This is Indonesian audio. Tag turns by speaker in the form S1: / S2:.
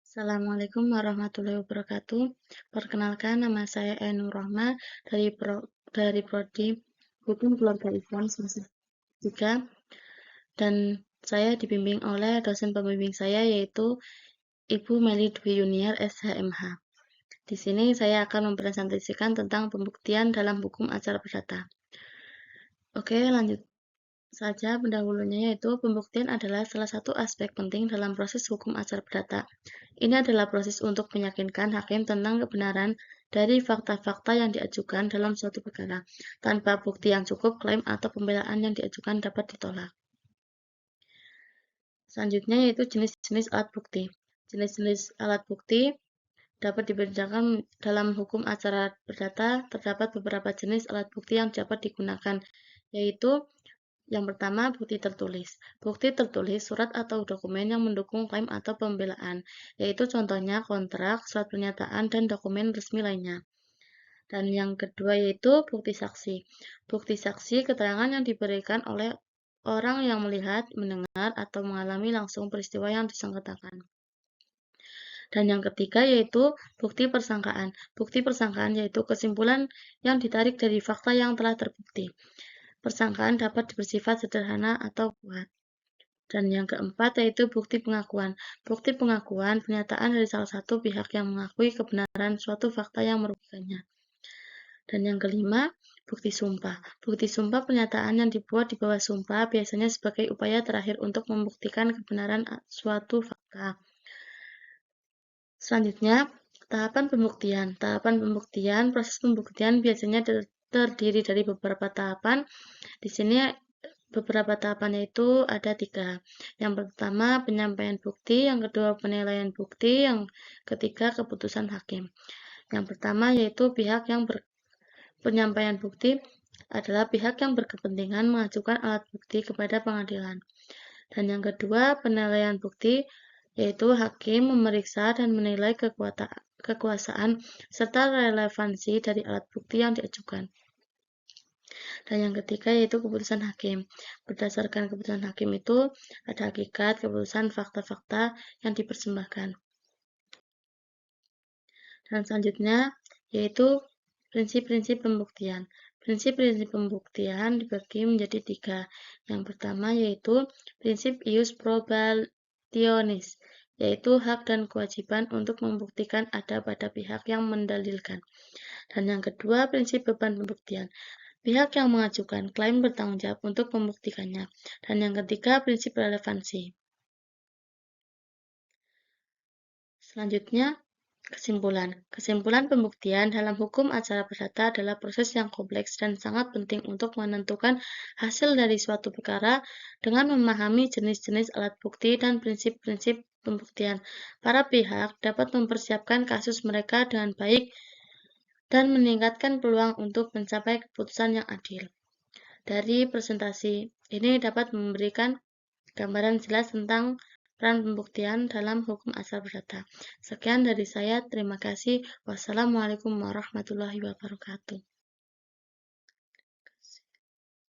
S1: Assalamualaikum warahmatullahi wabarakatuh. Perkenalkan, nama saya Ainur Rahma dari Prodi Hukum Keluarga Islam semester 3 dan saya dibimbing oleh dosen pembimbing saya yaitu Ibu Meli Dwi Yuniar SHMH. Di sini saya akan mempresentasikan tentang pembuktian dalam hukum acara perdata. Oke, lanjut saja pendahulunya, yaitu pembuktian adalah salah satu aspek penting dalam proses hukum acara perdata. Ini adalah proses untuk meyakinkan hakim tentang kebenaran dari fakta-fakta yang diajukan dalam suatu perkara. Tanpa bukti yang cukup, klaim atau pembelaan yang diajukan dapat ditolak. Selanjutnya yaitu jenis-jenis alat bukti. Jenis-jenis alat bukti dapat dibedakan dalam hukum acara perdata. Terdapat beberapa jenis alat bukti yang dapat digunakan, yaitu yang pertama, bukti tertulis. Bukti tertulis surat atau dokumen yang mendukung klaim atau pembelaan, yaitu contohnya kontrak, surat pernyataan, dan dokumen resmi lainnya. Dan yang kedua yaitu bukti saksi. Bukti saksi keterangan yang diberikan oleh orang yang melihat, mendengar, atau mengalami langsung peristiwa yang disengketakan. Dan yang ketiga yaitu bukti persangkaan. Bukti persangkaan yaitu kesimpulan yang ditarik dari fakta yang telah terbukti. Persangkaan dapat bersifat sederhana atau kuat. Dan yang keempat yaitu bukti pengakuan. Bukti pengakuan pernyataan dari salah satu pihak yang mengakui kebenaran suatu fakta yang merugikannya. Dan yang kelima, bukti sumpah. Bukti sumpah pernyataan yang dibuat di bawah sumpah biasanya sebagai upaya terakhir untuk membuktikan kebenaran suatu fakta. Selanjutnya, tahapan pembuktian. Tahapan pembuktian, proses pembuktian biasanya terdiri dari beberapa tahapan. Di sini beberapa tahapannya itu ada 3. Yang pertama, penyampaian bukti. Yang kedua, penilaian bukti. Yang ketiga, keputusan hakim. Yang pertama yaitu penyampaian bukti adalah pihak yang berkepentingan mengajukan alat bukti kepada pengadilan. Dan yang kedua, penilaian bukti, yaitu hakim memeriksa dan menilai kekuasaan serta relevansi dari alat bukti yang diajukan. Dan yang ketiga yaitu keputusan hakim. Berdasarkan keputusan hakim itu ada hakikat, keputusan, fakta-fakta yang dipersembahkan. Dan selanjutnya yaitu prinsip-prinsip pembuktian. Prinsip-prinsip pembuktian dibagi menjadi 3. Yang pertama yaitu prinsip ius probationis, yaitu hak dan kewajiban untuk membuktikan ada pada pihak yang mendalilkan. Dan yang kedua prinsip beban pembuktian. Pihak yang mengajukan klaim bertanggung jawab untuk membuktikannya. Dan yang ketiga, prinsip relevansi. Selanjutnya, kesimpulan. Kesimpulan pembuktian dalam hukum acara perdata adalah proses yang kompleks dan sangat penting untuk menentukan hasil dari suatu perkara dengan memahami jenis-jenis alat bukti dan prinsip-prinsip pembuktian. Para pihak dapat mempersiapkan kasus mereka dengan baik dan meningkatkan peluang untuk mencapai keputusan yang adil. Dari presentasi ini dapat memberikan gambaran jelas tentang peran pembuktian dalam hukum acara perdata. Sekian dari saya, terima kasih. Wassalamualaikum warahmatullahi wabarakatuh.